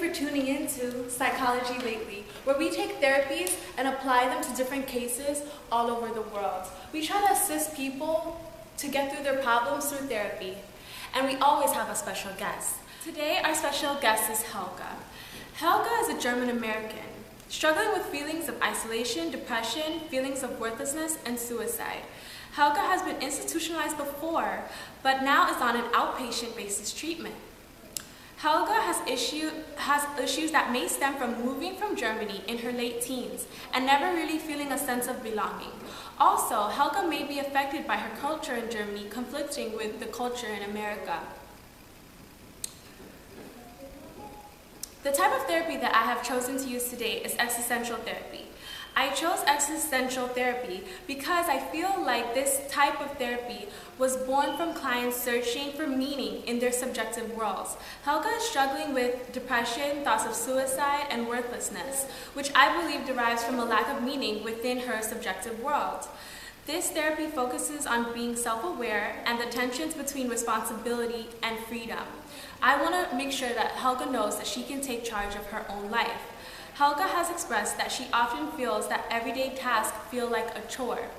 for tuning into Psychology Lately, where we take therapies and apply them to different cases all over the world. We try to assist people to get through their problems through therapy, and we always have a special guest. Today, our special guest is Helga. Helga is a German American, struggling with feelings of isolation, depression, feelings of worthlessness, and suicide. Helga has been institutionalized before, but now is on an outpatient basis treatment. Helga has issues that may stem from moving from Germany in her late teens and never really feeling a sense of belonging. Also, Helga may be affected by her culture in Germany conflicting with the culture in America. The type of therapy that I have chosen to use today is existential therapy. I chose existential therapy because I feel like this type of therapy was born from clients searching for meaning in their subjective worlds. Helga is struggling with depression, thoughts of suicide, and worthlessness, which I believe derives from a lack of meaning within her subjective world. This therapy focuses on being self-aware and the tensions between responsibility and freedom. I want to make sure that Helga knows that she can take charge of her own life. Helga has expressed that she often feels that everyday tasks feel like a chore.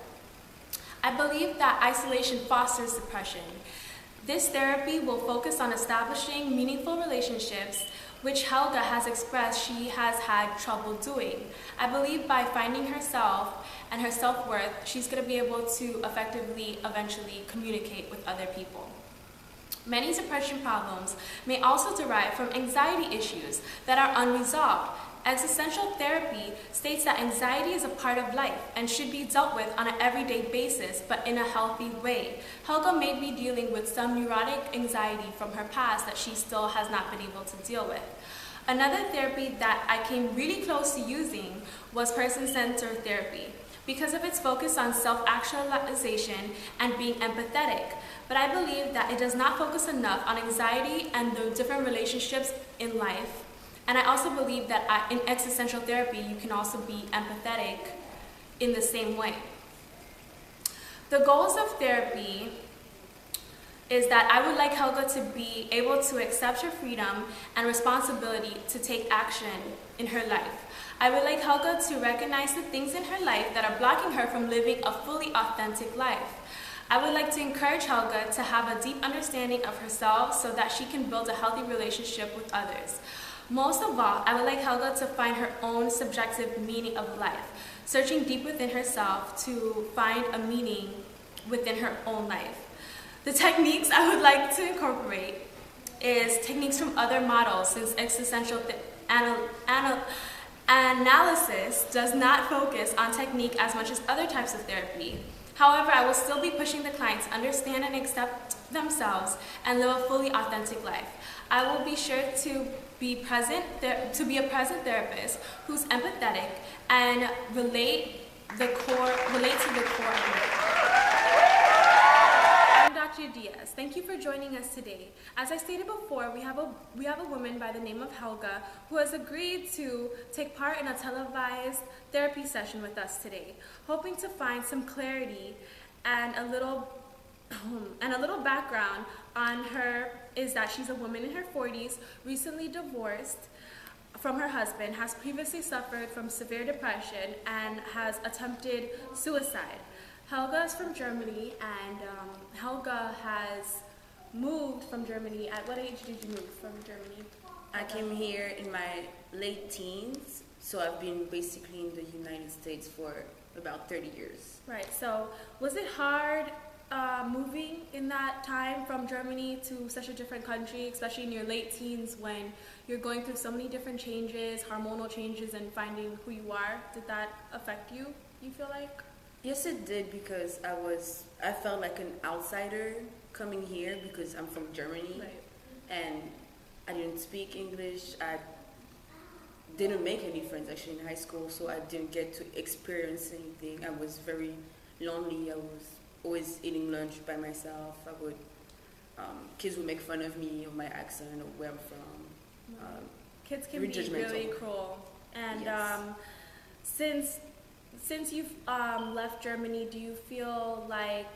I believe that isolation fosters depression. This therapy will focus on establishing meaningful relationships, which Helga has expressed she has had trouble doing. I believe by finding herself and her self-worth, she's going to be able to effectively, eventually communicate with other people. Many depression problems may also derive from anxiety issues that are unresolved. Existential therapy states that anxiety is a part of life and should be dealt with on an everyday basis, but in a healthy way. Helga may be dealing with some neurotic anxiety from her past that she still has not been able to deal with. Another therapy that I came really close to using was person-centered therapy because of its focus on self-actualization and being empathetic. But I believe that it does not focus enough on anxiety and the different relationships in life. And I also believe that in existential therapy, you can also be empathetic in the same way. The goals of therapy is that I would like Helga to be able to accept her freedom and responsibility to take action in her life. I would like Helga to recognize the things in her life that are blocking her from living a fully authentic life. I would like to encourage Helga to have a deep understanding of herself so that she can build a healthy relationship with others. Most of all, I would like Helga to find her own subjective meaning of life, searching deep within herself to find a meaning within her own life. The techniques I would like to incorporate is techniques from other models, since existential analysis does not focus on technique as much as other types of therapy. However, I will still be pushing the clients to understand and accept themselves and live a fully authentic life. I will be sure to be a present therapist who's empathetic and relate to the core of it. I'm Dr. Diaz. Thank you for joining us today. As I stated before, we have a woman by the name of Helga who has agreed to take part in a televised therapy session with us today, hoping to find some clarity and a little background on her is that she's a woman in her 40s, recently divorced from her husband, has previously suffered from severe depression, and has attempted suicide. Helga is from Germany, and Helga has moved from Germany. At what age did you move from Germany? I came here in my late teens, so I've been basically in the United States for about 30 years. Right, so was it hard moving in that time from Germany to such a different country, especially in your late teens when you're going through so many different changes, hormonal changes, and finding who you are? Did that affect you, you feel like? Yes, it did, because I felt like an outsider coming here because I'm from Germany. Right. And I didn't speak English. I didn't make any friends actually in high school, so I didn't get to experience anything. I was very lonely. I was always eating lunch by myself. Kids would make fun of me, of my accent, or where I'm from. Kids can be really cruel. And yes. Since you've left Germany, do you feel like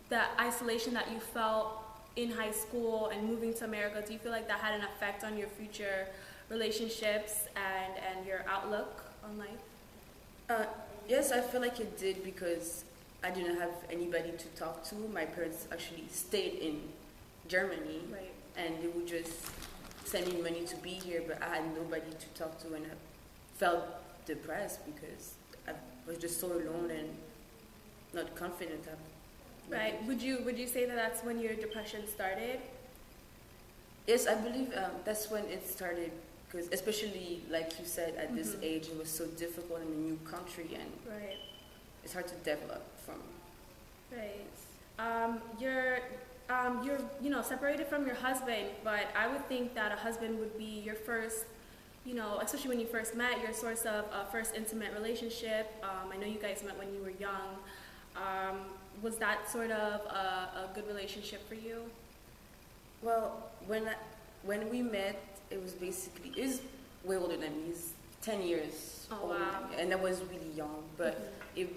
the isolation that you felt in high school and moving to America, do you feel like that had an effect on your future relationships and your outlook on life? Yes, I feel like it did because I didn't have anybody to talk to. My parents actually stayed in Germany, Right. and they would just send me money to be here, but I had nobody to talk to, and I felt depressed because I was just so alone and not confident. Right. Would you say that that's when your depression started? Yes, I believe that's when it started, because especially like you said, at this age, it was so difficult in a new country, and Right. it's hard to develop from. Right. You're separated from your husband, but I would think that a husband would be your first, especially when you first met, your source of first intimate relationship. I know you guys met when you were young. Was that sort of a good relationship for you? Well, when we met, it was way older than me. He's 10 years Oh, older wow. than me, and I was really young. But it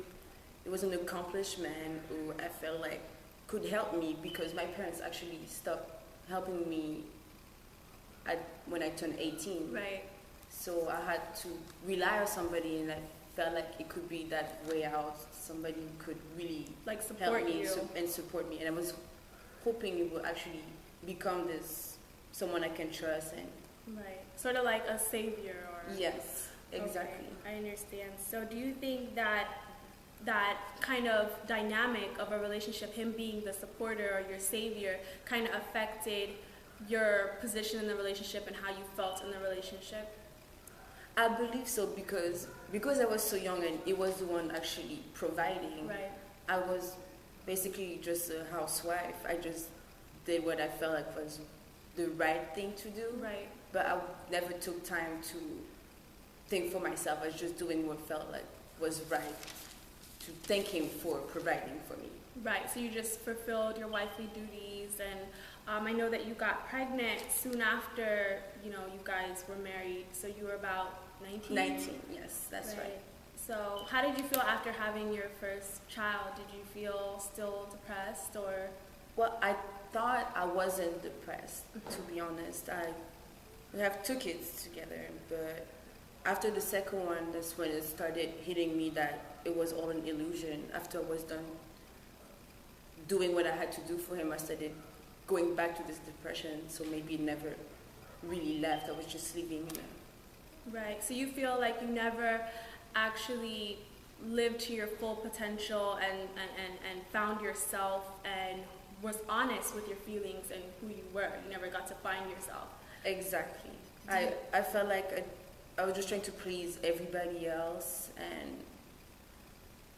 was an accomplished man who I felt like could help me, because my parents actually stopped helping me when I turned 18. Right. So I had to rely on somebody, and I felt like it could be that way out. Somebody who could really Like support help me you. and support me. And I was hoping it would actually become someone I can trust. And Right. Sort of like a savior or. yes, exactly. Okay, I understand. So do you think that kind of dynamic of a relationship, him being the supporter or your savior, kind of affected your position in the relationship and how you felt in the relationship? I believe so, because I was so young and he was the one actually providing. Right. I was basically just a housewife. I just did what I felt like was the right thing to do. Right. But I never took time to think for myself. I was just doing what felt like was right, to thank him for providing for me. Right. So you just fulfilled your wifely duties, and I know that you got pregnant soon after you guys were married. So you were about 19. 19, yes, that's right. So how did you feel after having your first child? Did you feel still depressed or? Well, I thought I wasn't depressed, to be honest. We have 2 kids together, but after the second one, that's when it started hitting me that it was all an illusion. After I was done doing what I had to do for him, I started going back to this depression, so maybe it never really left. I was just living in it. Right. So you feel like you never actually lived to your full potential and found yourself and was honest with your feelings and who you were. You never got to find yourself. Exactly. I felt like I was just trying to please everybody else, and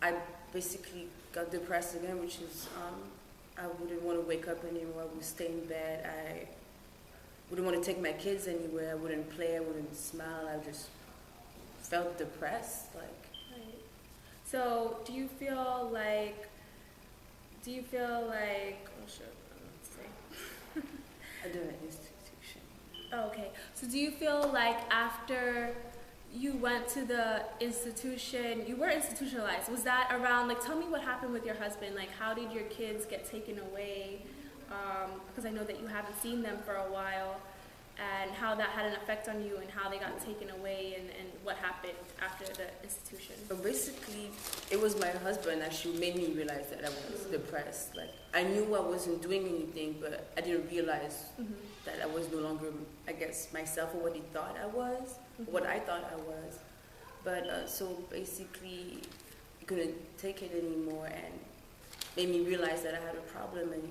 I basically got depressed again, which is I wouldn't want to wake up anymore. I would stay in bed. I wouldn't want to take my kids anywhere. I wouldn't play. I wouldn't smile. I just felt depressed. Right. So do you feel like? Oh shit. Let's see. I do an institution. Oh, okay. So do you feel like after you went to the institution, you were institutionalized? Was that around, tell me what happened with your husband? How did your kids get taken away? Because I know that you haven't seen them for a while, and how that had an effect on you and how they got taken away and what happened after the institution. But basically, it was my husband actually made me realize that I was depressed. I knew I wasn't doing anything, but I didn't realize that I was no longer, I guess, myself, or what he thought I was, what I thought I was. But so basically, he couldn't take it anymore and made me realize that I had a problem, and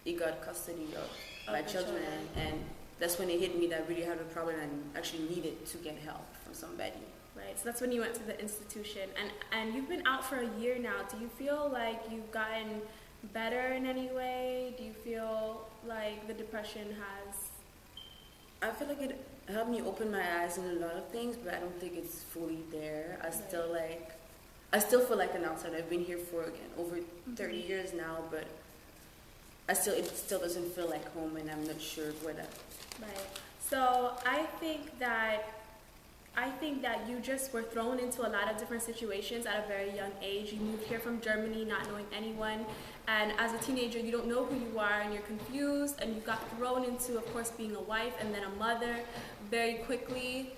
he got custody of my children. And that's when it hit me that I really had a problem and actually needed to get help from somebody. Right, so that's when you went to the institution. And you've been out for a year now. Do you feel like you've gotten better in any way? Do you feel like the depression has... I feel like it helped me open my eyes in a lot of things, but I don't think it's fully there. I still feel like an outsider. I've been here for, again, over 30 years now, but it still doesn't feel like home, and I'm not sure what. Right. So I think that I think that you just were thrown into a lot of different situations at a very young age. You moved here from Germany not knowing anyone, and as a teenager you don't know who you are and you're confused, and you got thrown into, of course, being a wife and then a mother very quickly.